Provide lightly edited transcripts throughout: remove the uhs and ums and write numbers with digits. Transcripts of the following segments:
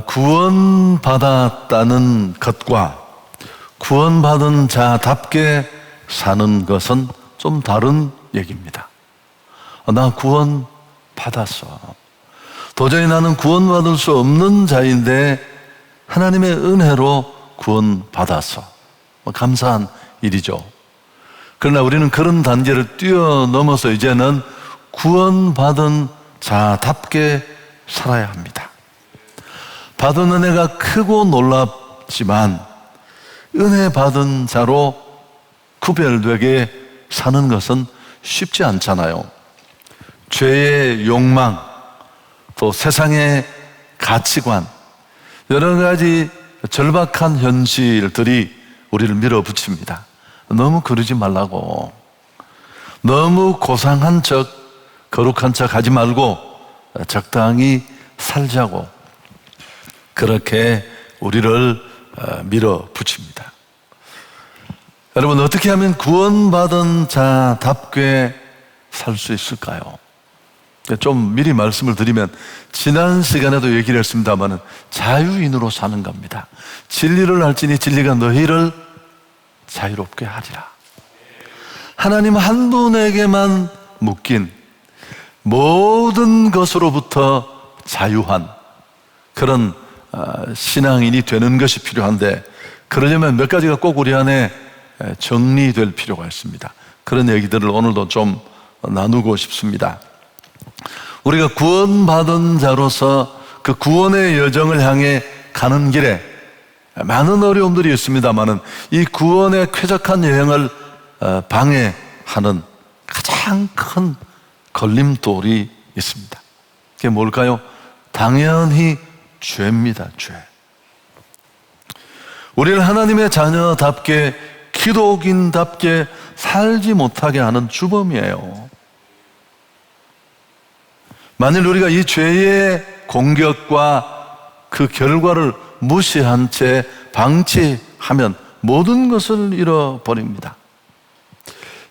구원받았다는 것과 구원받은 자답게 사는 것은 좀 다른 얘기입니다. 나 구원받았어. 도저히 나는 구원받을 수 없는 자인데 하나님의 은혜로 구원받았어. 감사한 일이죠. 그러나 우리는 그런 단계를 뛰어넘어서 이제는 구원받은 자답게 살아야 합니다. 받은 은혜가 크고 놀랍지만 은혜 받은 자로 구별되게 사는 것은 쉽지 않잖아요. 죄의 욕망, 또 세상의 가치관, 여러 가지 절박한 현실들이 우리를 밀어붙입니다. 너무 그러지 말라고, 너무 고상한 척, 거룩한 척 하지 말고 적당히 살자고, 그렇게 우리를 밀어붙입니다. 여러분, 어떻게 하면 구원받은 자답게 살 수 있을까요? 좀 미리 말씀을 드리면, 지난 시간에도 얘기를 했습니다마는 자유인으로 사는 겁니다. 진리를 알지니 진리가 너희를 자유롭게 하리라. 하나님 한 분에게만 묶인 모든 것으로부터 자유한 그런 신앙인이 되는 것이 필요한데, 그러려면 몇 가지가 꼭 우리 안에 정리될 필요가 있습니다. 그런 얘기들을 오늘도 좀 나누고 싶습니다. 우리가 구원받은 자로서 그 구원의 여정을 향해 가는 길에 많은 어려움들이 있습니다만은 이 구원의 쾌적한 여행을 방해하는 가장 큰 걸림돌이 있습니다. 그게 뭘까요? 당연히 죄입니다. 죄. 우리를 하나님의 자녀답게, 기독인답게 살지 못하게 하는 주범이에요. 만일 우리가 이 죄의 공격과 그 결과를 무시한 채 방치하면 모든 것을 잃어버립니다.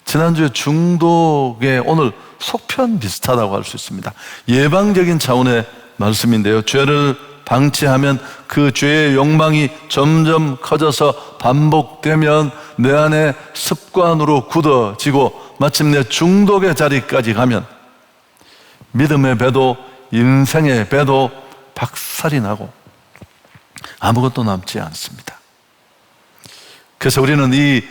지난주에 중독의 오늘 속편 비슷하다고 할 수 있습니다. 예방적인 차원의 말씀인데요, 죄를 방치하면 그 죄의 욕망이 점점 커져서 반복되면 내 안에 습관으로 굳어지고 마침내 중독의 자리까지 가면 믿음의 배도 인생의 배도 박살이 나고 아무것도 남지 않습니다. 그래서 우리는 이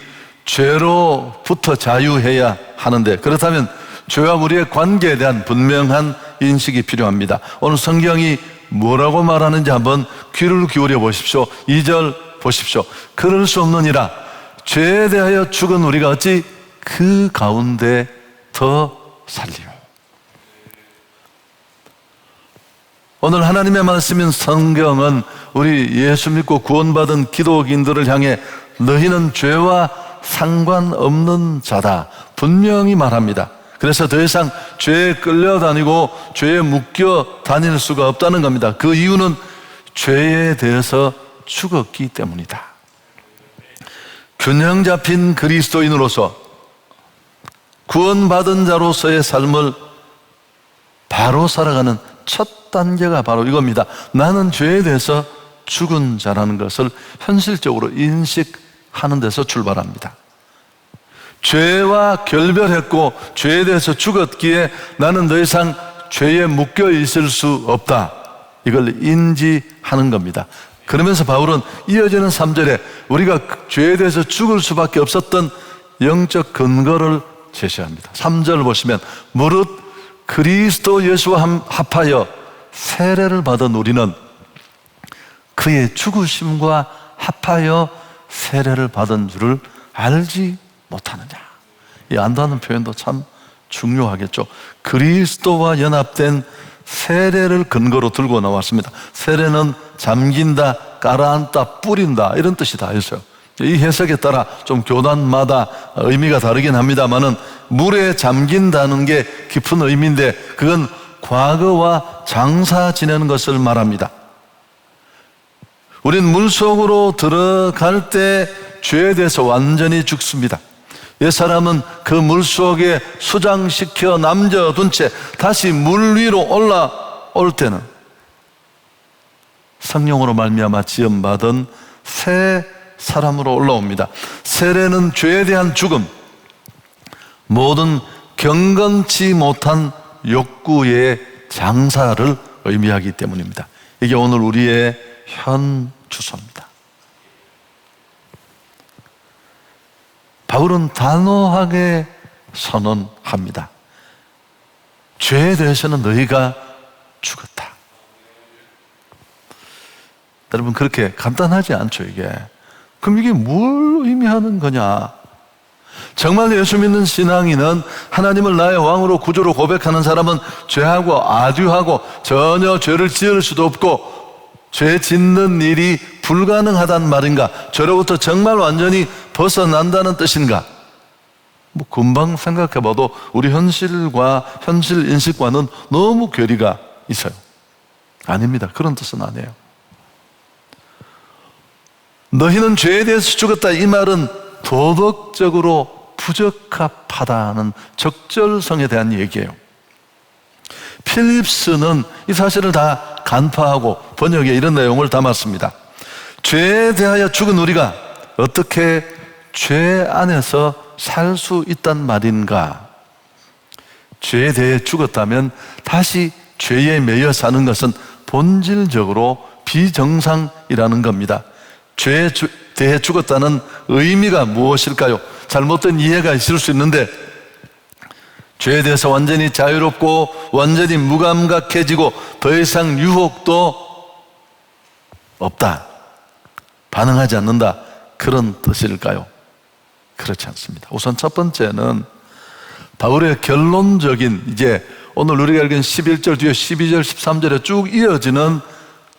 죄로부터 자유해야 하는데, 그렇다면 죄와 우리의 관계에 대한 분명한 인식이 필요합니다. 오늘 성경이 뭐라고 말하는지 한번 귀를 기울여 보십시오. 2절 보십시오. 그럴 수 없느니라 죄에 대하여 죽은 우리가 어찌 그 가운데 더 살리요. 오늘 하나님의 말씀인 성경은 우리 예수 믿고 구원받은 기독인들을 향해 너희는 죄와 상관없는 자다 분명히 말합니다. 그래서 더 이상 죄에 끌려다니고 죄에 묶여 다닐 수가 없다는 겁니다. 그 이유는 죄에 대해서 죽었기 때문이다. 균형 잡힌 그리스도인으로서 구원받은 자로서의 삶을 바로 살아가는 첫 단계가 바로 이겁니다. 나는 죄에 대해서 죽은 자라는 것을 현실적으로 인식하는 데서 출발합니다. 죄와 결별했고 죄에 대해서 죽었기에 나는 더 이상 죄에 묶여 있을 수 없다, 이걸 인지하는 겁니다. 그러면서 바울은 이어지는 3절에 우리가 죄에 대해서 죽을 수밖에 없었던 영적 근거를 제시합니다. 3절 보시면 무릇 그리스도 예수와 합하여 세례를 받은 우리는 그의 죽으심과 합하여 세례를 받은 줄을 알지 못하느냐. 이 안다는 표현도 참 중요하겠죠. 그리스도와 연합된 세례를 근거로 들고 나왔습니다. 세례는 잠긴다, 깔아앉다, 뿌린다 이런 뜻이 다 있어요. 이 해석에 따라 좀 교단마다 의미가 다르긴 합니다만은 물에 잠긴다는 게 깊은 의미인데 그건 과거와 장사 지내는 것을 말합니다. 우린 물속으로 들어갈 때 죄에 대해서 완전히 죽습니다. 옛사람은 그 물속에 수장시켜 남겨둔 채 다시 물 위로 올라올 때는 성령으로 말미암아 지음받은 새 사람으로 올라옵니다. 세례는 죄에 대한 죽음, 모든 경건치 못한 욕구의 장사를 의미하기 때문입니다. 이게 오늘 우리의 현 주소입니다. 바울은 단호하게 선언합니다. 죄에 대해서는 너희가 죽었다. 여러분, 그렇게 간단하지 않죠, 이게. 그럼 이게 뭘 의미하는 거냐? 정말 예수 믿는 신앙인은 하나님을 나의 왕으로 구주로 고백하는 사람은 죄하고 아듀하고 전혀 죄를 지을 수도 없고 죄 짓는 일이 불가능하단 말인가? 죄로부터 정말 완전히 벗어난다는 뜻인가? 뭐 금방 생각해봐도 우리 현실과 현실 인식과는 너무 괴리가 있어요. 아닙니다. 그런 뜻은 아니에요. 너희는 죄에 대해서 죽었다, 이 말은 도덕적으로 부적합하다는 적절성에 대한 얘기예요. 필립스는 이 사실을 다 간파하고 번역에 이런 내용을 담았습니다. 죄에 대하여 죽은 우리가 어떻게 죄 안에서 살 수 있단 말인가? 죄에 대해 죽었다면 다시 죄에 매여 사는 것은 본질적으로 비정상이라는 겁니다. 죄에 대해 죽었다는 의미가 무엇일까요? 잘못된 이해가 있을 수 있는데, 죄에 대해서 완전히 자유롭고 완전히 무감각해지고 더 이상 유혹도 없다, 반응하지 않는다, 그런 뜻일까요? 그렇지 않습니다. 우선 첫 번째는 바울의 결론적인, 이제 오늘 우리가 읽은 11절 뒤에 12절 13절에 쭉 이어지는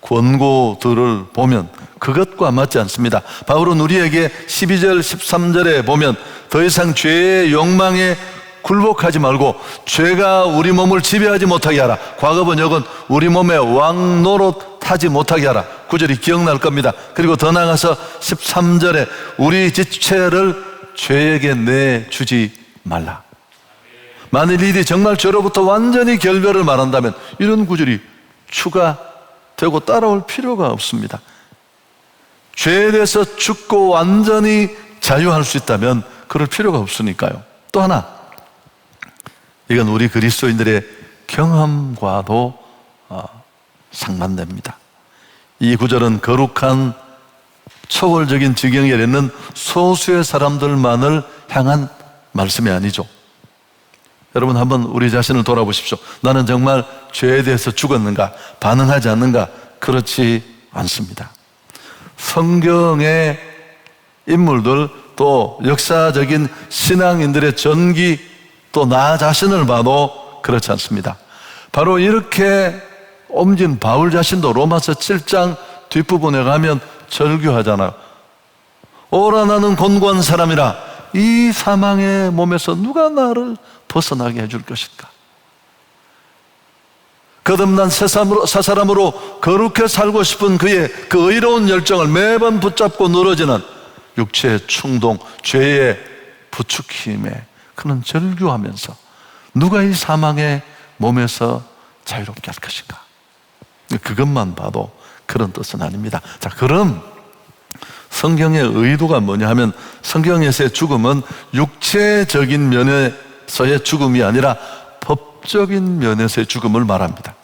권고들을 보면 그것과 맞지 않습니다. 바울은 우리에게 12절 13절에 보면 더 이상 죄의 욕망에 굴복하지 말고 죄가 우리 몸을 지배하지 못하게 하라. 과거 번역은 우리 몸에 왕노릇하지 못하게 하라. 구절이 기억날 겁니다. 그리고 더 나아가서 13절에 우리 지체를 죄에게 내주지 말라. 만일 일이 정말 죄로부터 완전히 결별을 말한다면 이런 구절이 추가되고 따라올 필요가 없습니다. 죄에 대해서 죽고 완전히 자유할 수 있다면 그럴 필요가 없으니까요. 또 하나, 이건 우리 그리스도인들의 경험과도 상반됩니다. 이 구절은 거룩한 초월적인 지경에 있는 소수의 사람들만을 향한 말씀이 아니죠. 여러분, 한번 우리 자신을 돌아보십시오. 나는 정말 죄에 대해서 죽었는가? 반응하지 않는가? 그렇지 않습니다. 성경의 인물들, 또 역사적인 신앙인들의 전기, 또 나 자신을 봐도 그렇지 않습니다. 바로 이렇게 옮긴 바울 자신도 로마서 7장 뒷부분에 가면 절규하잖아요. 오라, 나는 곤고한 사람이라. 이 사망의 몸에서 누가 나를 벗어나게 해줄 것인가? 거듭난 새 사람으로 거룩해 살고 싶은 그의 그 의로운 열정을 매번 붙잡고 늘어지는 육체의 충동, 죄의 부추김에 그는 절규하면서 누가 이 사망의 몸에서 자유롭게 할 것인가? 그것만 봐도 그런 뜻은 아닙니다. 자, 그럼 성경의 의도가 뭐냐 하면, 성경에서의 죽음은 육체적인 면에서의 죽음이 아니라 법적인 면에서의 죽음을 말합니다.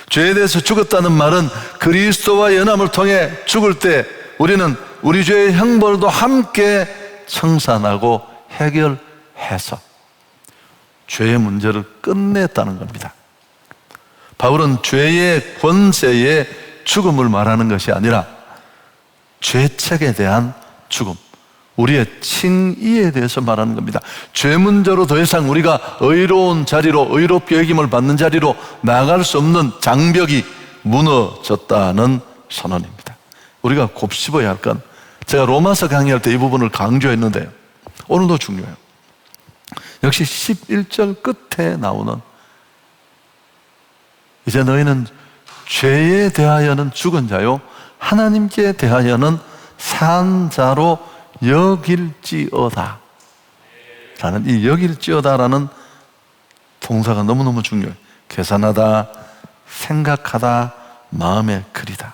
죄에 대해서 죽었다는 말은 그리스도와 연합을 통해 죽을 때 우리는 우리 죄의 형벌도 함께 청산하고 해결해서 죄의 문제를 끝냈다는 겁니다. 바울은 죄의 권세의 죽음을 말하는 것이 아니라 죄책에 대한 죽음, 우리의 칭의에 대해서 말하는 겁니다. 죄 문제로 더 이상 우리가 의로운 자리로, 의롭게 여김을 받는 자리로 나갈 수 없는 장벽이 무너졌다는 선언입니다. 우리가 곱씹어야 할 건, 제가 로마서 강의할 때 이 부분을 강조했는데요, 오늘도 중요해요. 역시 11절 끝에 나오는, 이제 너희는 죄에 대하여는 죽은 자요 하나님께 대하여는 산 자로 여길지어다 라는, 이 여길지어다라는 동사가 너무너무 중요해요. 계산하다, 생각하다, 마음에 그리다.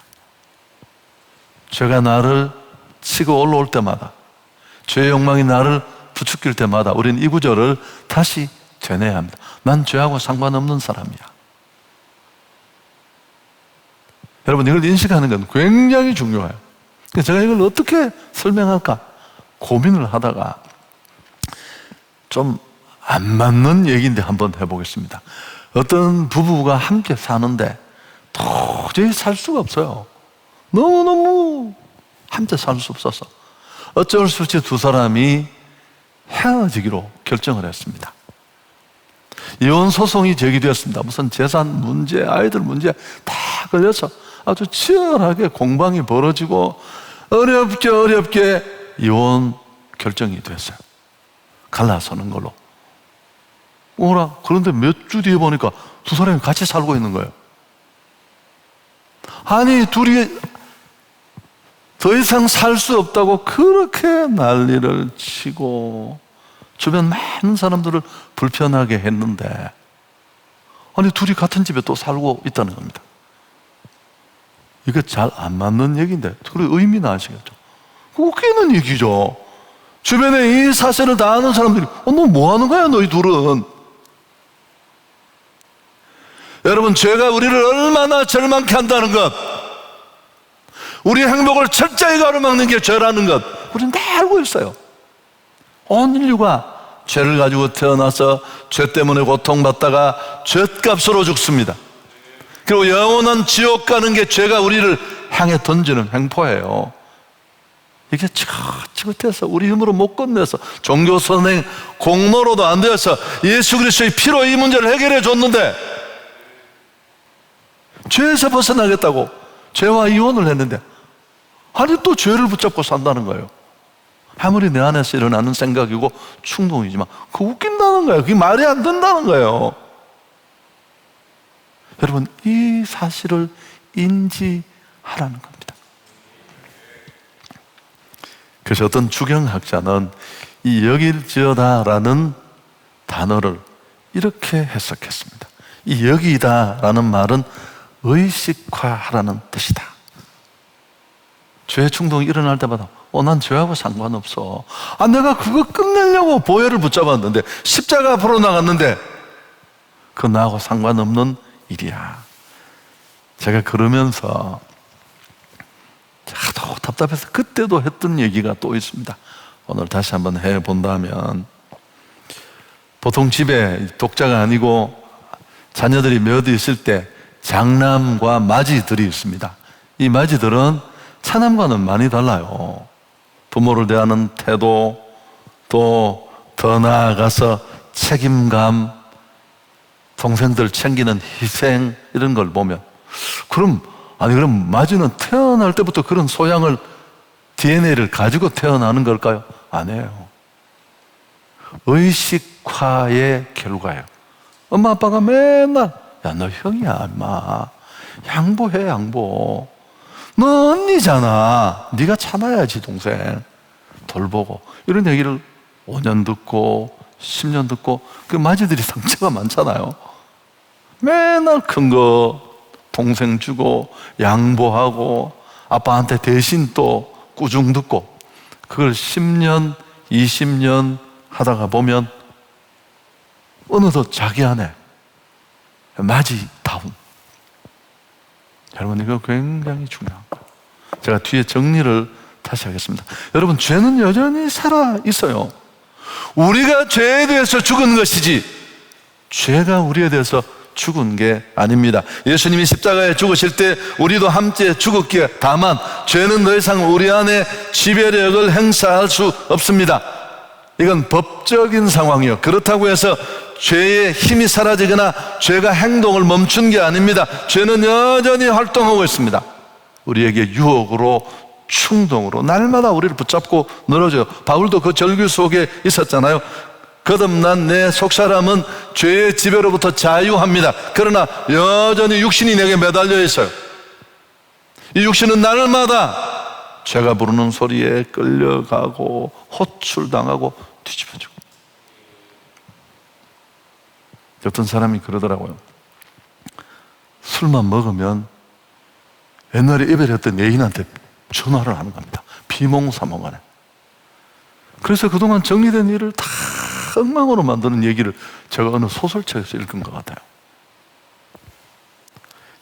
죄가 나를 치고 올라올 때마다, 죄의 욕망이 나를 부추길 때마다 우리는 이 구절을 다시 되뇌야 합니다. 난 죄하고 상관없는 사람이야. 여러분, 이걸 인식하는 건 굉장히 중요해요. 제가 이걸 어떻게 설명할까 고민을 하다가 좀 안 맞는 얘기인데 한번 해보겠습니다. 어떤 부부가 함께 사는데 도저히 살 수가 없어요. 너무너무 함께 살 수 없어서 어쩔 수 없이 두 사람이 헤어지기로 결정을 했습니다. 이혼 소송이 제기되었습니다. 무슨 재산 문제, 아이들 문제 다 걸려서 아주 치열하게 공방이 벌어지고 어렵게 이혼 결정이 됐어요. 갈라서는 걸로. 오라. 그런데 몇 주 뒤에 보니까 두 사람이 같이 살고 있는 거예요. 아니, 둘이 더 이상 살 수 없다고 그렇게 난리를 치고 주변 많은 사람들을 불편하게 했는데, 아니, 둘이 같은 집에 또 살고 있다는 겁니다. 이게 잘 안 맞는 얘기인데, 그리고 의미는 아시겠죠? 웃기는 얘기죠. 주변에 이 사실을 다 아는 사람들이 너 뭐 하는 거야, 너희 둘은? 여러분, 죄가 우리를 얼마나 절망케 한다는 것, 우리 행복을 철저히 가로막는 게 죄라는 것, 우리는 다 알고 있어요. 온 인류가 죄를 가지고 태어나서 죄 때문에 고통받다가 죄값으로 죽습니다. 그리고 영원한 지옥 가는 게 죄가 우리를 향해 던지는 횡포예요. 이게 지긋지긋해서 우리 힘으로 못 건네서 종교 선행 공로로도 안 되어서 예수 그리스도의 피로 이 문제를 해결해 줬는데, 죄에서 벗어나겠다고 죄와 이혼을 했는데 아니 또 죄를 붙잡고 산다는 거예요. 아무리 내 안에서 일어나는 생각이고 충동이지만 그거 웃긴다는 거예요. 그게 말이 안 된다는 거예요. 여러분, 이 사실을 인지하라는 겁니다. 그래서 어떤 주경학자는 이 여길지어다라는 단어를 이렇게 해석했습니다. 이 여기다라는 말은 의식화하라는 뜻이다. 죄 충동이 일어날 때마다 난 죄하고 상관없어. 내가 그거 끝내려고 보혈을 붙잡았는데, 십자가 앞으로 나갔는데 그건 나하고 상관없는 일이야. 제가 그러면서 하도 답답해서 그때도 했던 얘기가 또 있습니다. 오늘 다시 한번 해본다면, 보통 집에 독자가 아니고 자녀들이 몇 있을 때 장남과 맏이들이 있습니다. 이 맏이들은 차남과는 많이 달라요. 부모를 대하는 태도, 또 더 나아가서 책임감, 동생들 챙기는 희생, 이런 걸 보면 그럼 맏이는 태어날 때부터 그런 소양을, DNA를 가지고 태어나는 걸까요? 아니에요. 의식화의 결과예요. 엄마 아빠가 맨날 너 형이야 임마, 양보해 양보, 너 언니잖아, 네가 참아야지 동생, 돌보고, 이런 얘기를 5년 듣고 10년 듣고 그 맏이들이 상처가 많잖아요. 맨날 큰 거 동생 주고 양보하고 아빠한테 대신 또 꾸중 듣고, 그걸 10년 20년 하다가 보면 어느덧 자기 안에 맏이다움. 여러분, 이거 굉장히 중요한 거예요. 제가 뒤에 정리를 다시 하겠습니다. 여러분, 죄는 여전히 살아 있어요. 우리가 죄에 대해서 죽은 것이지 죄가 우리에 대해서 죽은 게 아닙니다. 예수님이 십자가에 죽으실 때 우리도 함께 죽었기에, 다만 죄는 더 이상 우리 안에 지배력을 행사할 수 없습니다. 이건 법적인 상황이요. 그렇다고 해서 죄의 힘이 사라지거나 죄가 행동을 멈춘 게 아닙니다. 죄는 여전히 활동하고 있습니다. 우리에게 유혹으로, 충동으로 날마다 우리를 붙잡고 늘어져요. 바울도 그 절규 속에 있었잖아요. 거듭난 내 속사람은 죄의 지배로부터 자유합니다. 그러나 여전히 육신이 내게 매달려 있어요. 이 육신은 날마다 죄가 부르는 소리에 끌려가고 호출당하고 뒤집어지고. 어떤 사람이 그러더라고요. 술만 먹으면 옛날에 이별했던 애인한테 전화를 하는 겁니다. 비몽사몽간에. 그래서 그동안 정리된 일을 다 엉망으로 만드는 얘기를 제가 어느 소설책에서 읽은 것 같아요.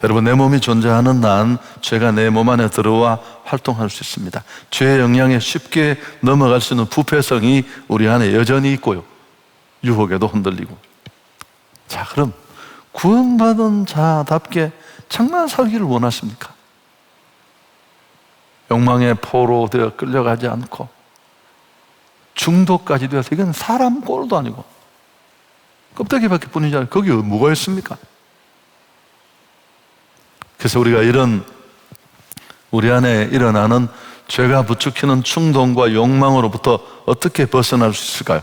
여러분, 내 몸이 존재하는 난 죄가 내 몸 안에 들어와 활동할 수 있습니다. 죄의 영향에 쉽게 넘어갈 수 있는 부패성이 우리 안에 여전히 있고요, 유혹에도 흔들리고. 자, 그럼 구원받은 자답게 정말 살기를 원하십니까? 욕망의 포로 되어 끌려가지 않고 중독까지 되어서, 이건 사람 꼴도 아니고 껍데기밖에 뿐이지 않아요. 거기 뭐가 있습니까? 그래서 우리가 이런 우리 안에 일어나는 죄가 부추기는 충동과 욕망으로부터 어떻게 벗어날 수 있을까요?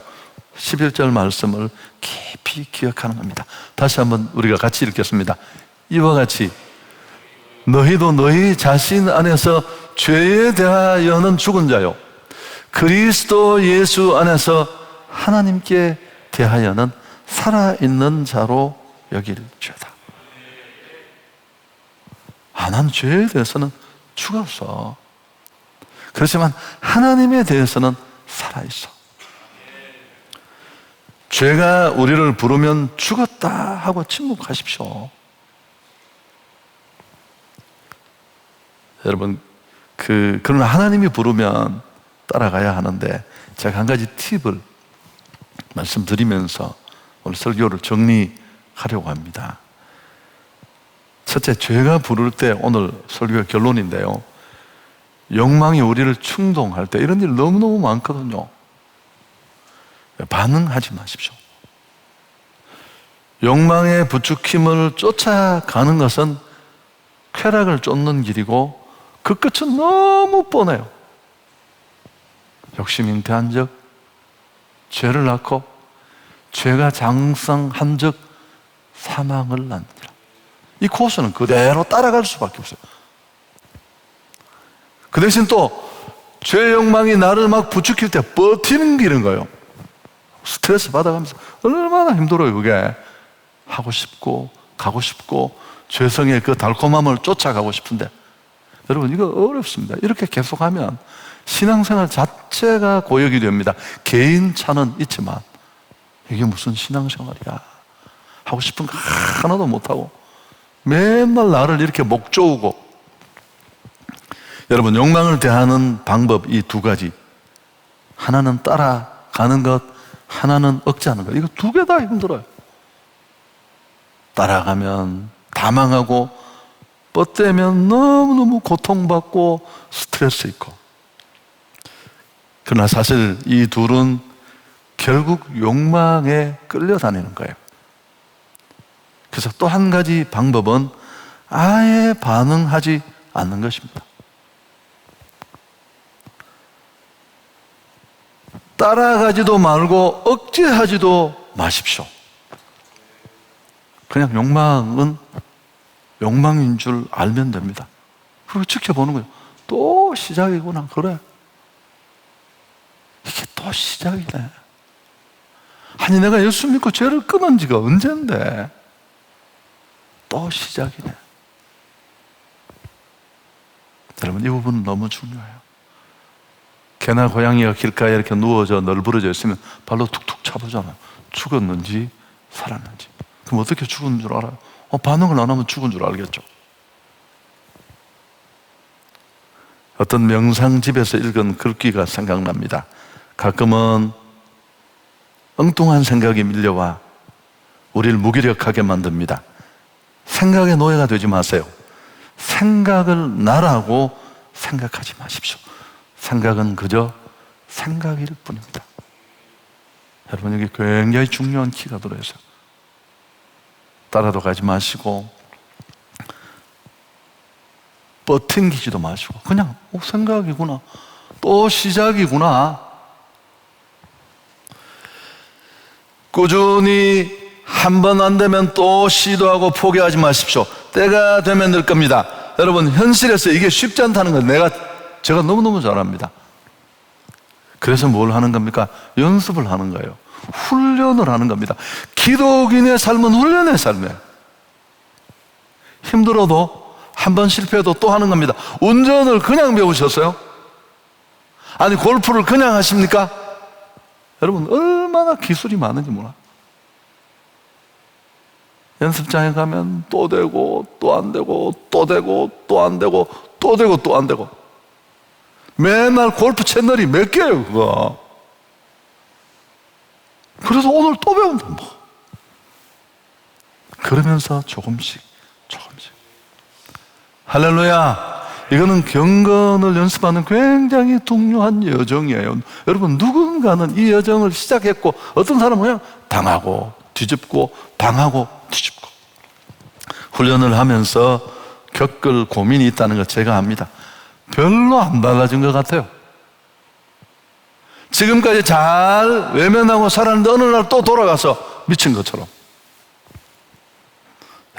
11절 말씀을 깊이 기억하는 겁니다. 다시 한번 우리가 같이 읽겠습니다. 이와 같이 너희도 너희 자신 안에서 죄에 대하여는 죽은 자요, 그리스도 예수 안에서 하나님께 대하여는 살아있는 자로 여길지어다. 난 죄에 대해서는 죽었어. 그렇지만 하나님에 대해서는 살아있어. 죄가 우리를 부르면 죽었다 하고 침묵하십시오. 여러분, 그러나 하나님이 부르면 따라가야 하는데, 제가 한 가지 팁을 말씀드리면서 오늘 설교를 정리하려고 합니다. 첫째, 죄가 부를 때, 오늘 설교의 결론인데요, 욕망이 우리를 충동할 때 이런 일 너무너무 많거든요. 반응하지 마십시오. 욕망의 부추김을 쫓아가는 것은 쾌락을 쫓는 길이고 그 끝은 너무 뻔해요. 욕심 잉태한 적, 죄를 낳고 죄가 장성한 적 사망을 낳느니라. 이 코스는 그대로 따라갈 수밖에 없어요. 그 대신 또 죄 욕망이 나를 막 부추길 때 버티는 길인 거예요. 스트레스 받아가면서 얼마나 힘들어요. 그게 하고 싶고 가고 싶고 죄성의 그 달콤함을 쫓아가고 싶은데, 여러분, 이거 어렵습니다. 이렇게 계속하면 신앙생활 자체가 고역이 됩니다. 개인차는 있지만 이게 무슨 신앙생활이야. 하고 싶은 거 하나도 못하고 맨날 나를 이렇게 목 조우고. 여러분, 욕망을 대하는 방법 이 두 가지, 하나는 따라가는 것, 하나는 억제하는 것. 이거 두 개 다 힘들어요. 따라가면 다 망하고, 뻗대면 너무너무 고통받고 스트레스 있고. 그러나 사실 이 둘은 결국 욕망에 끌려다니는 거예요. 그래서 또 한 가지 방법은 아예 반응하지 않는 것입니다. 따라가지도 말고 억제하지도 마십시오. 그냥 욕망은 욕망인 줄 알면 됩니다. 그리고 지켜보는 거예요. 또 시작이구나. 그래, 이게 또 시작이네. 아니, 내가 예수 믿고 죄를 끊은 지가 언젠데 또 시작이네. 여러분, 이 부분은 너무 중요해요. 개나 고양이가 길가에 이렇게 누워져 널브러져 있으면 발로 툭툭 차보잖아요. 죽었는지 살았는지. 그럼 어떻게 죽은 줄 알아요? 반응을 안 하면 죽은 줄 알겠죠. 어떤 명상집에서 읽은 글귀가 생각납니다. 가끔은 엉뚱한 생각이 밀려와 우리를 무기력하게 만듭니다. 생각의 노예가 되지 마세요. 생각을 나라고 생각하지 마십시오. 생각은 그저 생각일 뿐입니다. 여러분, 여기 굉장히 중요한 키가 들어있어요. 따라도 가지 마시고 버팅기지도 마시고 그냥 생각이구나, 또 시작이구나. 꾸준히 한 번 안 되면 또 시도하고 포기하지 마십시오. 때가 되면 될 겁니다. 여러분, 현실에서 이게 쉽지 않다는 건 제가 너무너무 잘 압니다. 그래서 뭘 하는 겁니까? 연습을 하는 거예요. 훈련을 하는 겁니다. 기독인의 삶은 훈련의 삶이에요. 힘들어도 한 번 실패해도 또 하는 겁니다. 운전을 그냥 배우셨어요? 아니 골프를 그냥 하십니까? 여러분 얼마나 기술이 많은지 몰라. 연습장에 가면 또 되고 또 안 되고 또 되고 또 안 되고 또 되고 또 안 되고, 맨날 골프 채널이 몇 개예요 그거. 그래서 오늘 또 배운다 뭐. 그러면서 조금씩 할렐루야. 이거는 경건을 연습하는 굉장히 중요한 여정이에요. 여러분 누군가는 이 여정을 시작했고, 어떤 사람은 그냥 당하고 뒤집고 당하고 뒤집고, 훈련을 하면서 겪을 고민이 있다는 걸 제가 압니다. 별로 안 달라진 것 같아요. 지금까지 잘 외면하고 살았는데 어느 날 또 돌아가서 미친 것처럼.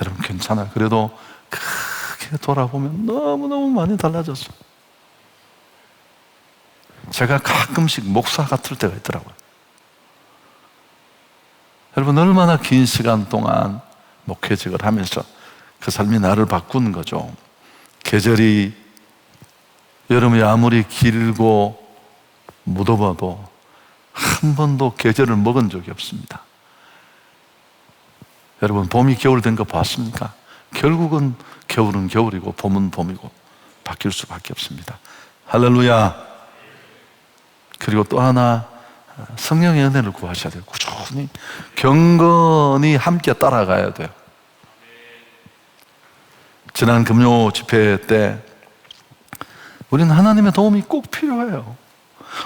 여러분 괜찮아요. 그래도 크게 돌아보면 너무너무 많이 달라졌어요. 제가 가끔씩 목사 같을 때가 있더라고요. 여러분 얼마나 긴 시간 동안 목회직을 하면서 그 삶이 나를 바꾼 거죠. 계절이 여름이 아무리 길고 무더워도 한 번도 계절을 먹은 적이 없습니다. 여러분 봄이 겨울 된 거 봤습니까? 결국은 겨울은 겨울이고 봄은 봄이고 바뀔 수밖에 없습니다. 할렐루야. 그리고 또 하나, 성령의 은혜를 구하셔야 돼요. 꾸준히 경건히 함께 따라가야 돼요. 지난 금요 집회 때 우리는 하나님의 도움이 꼭 필요해요.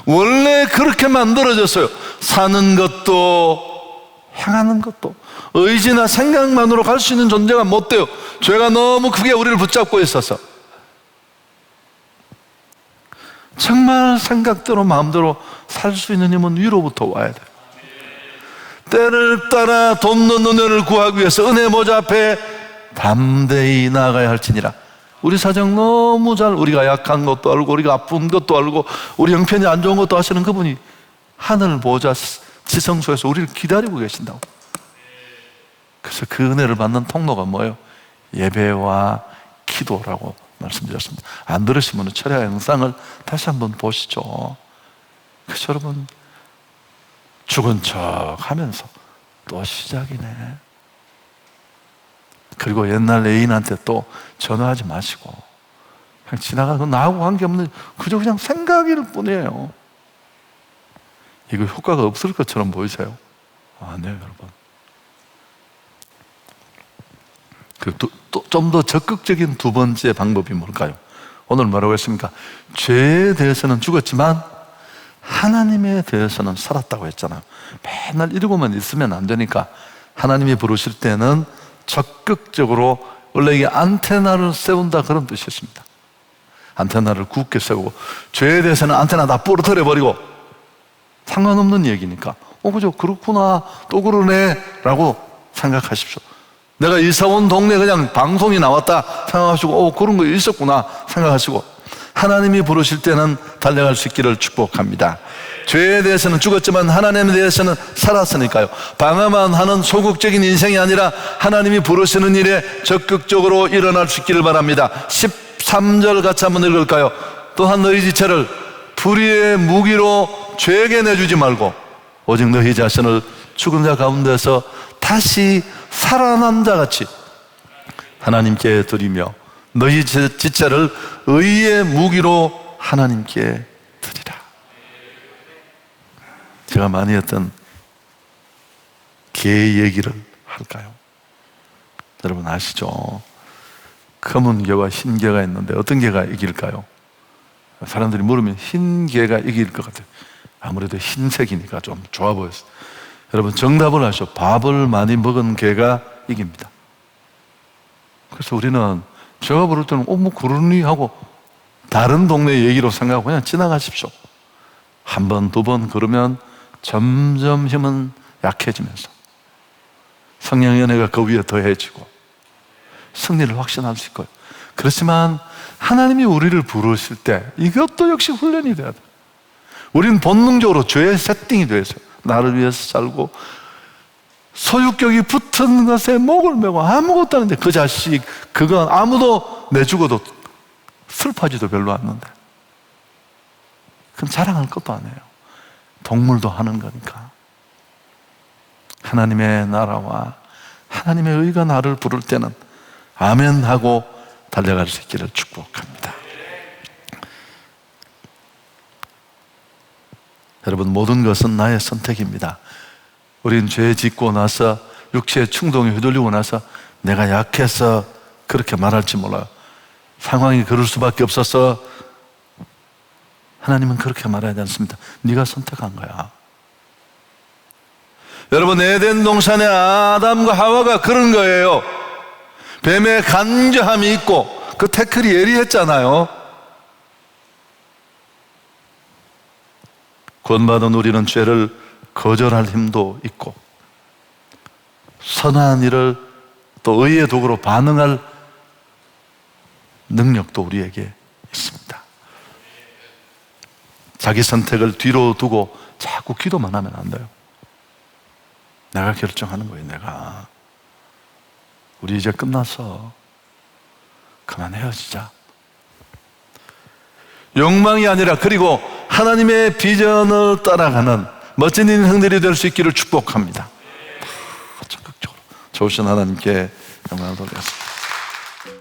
원래 그렇게 만들어졌어요. 사는 것도 행하는 것도 의지나 생각만으로 갈 수 있는 존재가 못 돼요. 죄가 너무 크게 우리를 붙잡고 있어서. 정말 생각대로 마음대로 살 수 있는 힘은 위로부터 와야 돼요. 때를 따라 돕는 은혜를 구하기 위해서 은혜 모자 앞에 담대히 나아가야 할지니라. 우리 사정 너무 잘, 우리가 약한 것도 알고 우리가 아픈 것도 알고 우리 형편이 안 좋은 것도 아시는 그분이 하늘 보좌 지성소에서 우리를 기다리고 계신다고. 그래서 그 은혜를 받는 통로가 뭐예요? 예배와 기도라고 말씀드렸습니다. 안 들으시면 철야 영상을 다시 한번 보시죠. 그래서 여러분 죽은 척 하면서 또 시작이네. 그리고 옛날 애인한테 또 전화하지 마시고 그냥 지나가고 나하고 관계없는 그저 그냥 생각일 뿐이에요. 이거 효과가 없을 것처럼 보이세요? 아니에요, 여러분. 좀 더 적극적인 두 번째 방법이 뭘까요? 오늘 뭐라고 했습니까? 죄에 대해서는 죽었지만 하나님에 대해서는 살았다고 했잖아요. 맨날 이러고만 있으면 안 되니까 하나님이 부르실 때는 적극적으로, 원래 이게 안테나를 세운다 그런 뜻이 있습니다. 안테나를 굳게 세우고, 죄에 대해서는 안테나 다 부러뜨려 버리고, 상관없는 얘기니까 그죠, 그렇구나, 또 그러네 라고 생각하십시오. 내가 이사 온 동네 그냥 방송이 나왔다 생각하시고 그런 거 있었구나 생각하시고, 하나님이 부르실 때는 달려갈 수 있기를 축복합니다. 죄에 대해서는 죽었지만 하나님에 대해서는 살았으니까요. 방어만 하는 소극적인 인생이 아니라 하나님이 부르시는 일에 적극적으로 일어날 수 있기를 바랍니다. 13절 같이 한번 읽을까요? 또한 너희 지체를 불의의 무기로 죄에게 내주지 말고 오직 너희 자신을 죽은 자 가운데서 다시 살아난 자같이 하나님께 드리며 너희 지체를 의의 무기로 하나님께 드리라. 제가 많이 했던 개 얘기를 할까요? 여러분 아시죠? 검은 개와 흰 개가 있는데 어떤 개가 이길까요? 사람들이 물으면 흰 개가 이길 것 같아요. 아무래도 흰색이니까 좀 좋아 보였어요. 여러분 정답을 아시죠? 밥을 많이 먹은 개가 이깁니다. 그래서 우리는 제가 부를 때는 뭐 그러니 하고 다른 동네 얘기로 생각하고 그냥 지나가십시오. 한 번, 두 번 그러면 점점 힘은 약해지면서 성령의 은혜가 그 위에 더해지고 승리를 확신할 수 있고요. 그렇지만 하나님이 우리를 부르실 때 이것도 역시 훈련이 돼야 돼요. 우리는 본능적으로 죄의 세팅이 되어 있어요. 나를 위해서 살고 소유격이 붙은 것에 목을 메고 아무것도 아닌데 그 자식, 그건 아무도 내주고도 슬퍼하지도 별로 않는데, 그건 자랑할 것도 아니에요. 동물도 하는 거니까. 하나님의 나라와 하나님의 의가 나를 부를 때는 아멘 하고 달려갈 수 있기를 축복합니다. 여러분, 모든 것은 나의 선택입니다. 우린 죄 짓고 나서 육체의 충동에 휘둘리고 나서 내가 약해서 그렇게 말할지 몰라요. 상황이 그럴 수밖에 없어서. 하나님은 그렇게 말하지 않습니다. 네가 선택한 거야. 여러분, 에덴 동산의 아담과 하와가 그런 거예요. 뱀의 간교함이 있고 그 태클이 예리했잖아요. 구원받은 우리는 죄를 거절할 힘도 있고 선한 일을 또 의의 도구로 반응할 능력도 우리에게 있습니다. 자기 선택을 뒤로 두고 자꾸 기도만 하면 안 돼요. 내가 결정하는 거예요. 내가. 우리 이제 끝났어. 그만 헤어지자. 욕망이 아니라, 그리고 하나님의 비전을 따라가는 멋진 인생들이 될 수 있기를 축복합니다. 적극적으로 좋으신 하나님께 영광을 돌리겠습니다.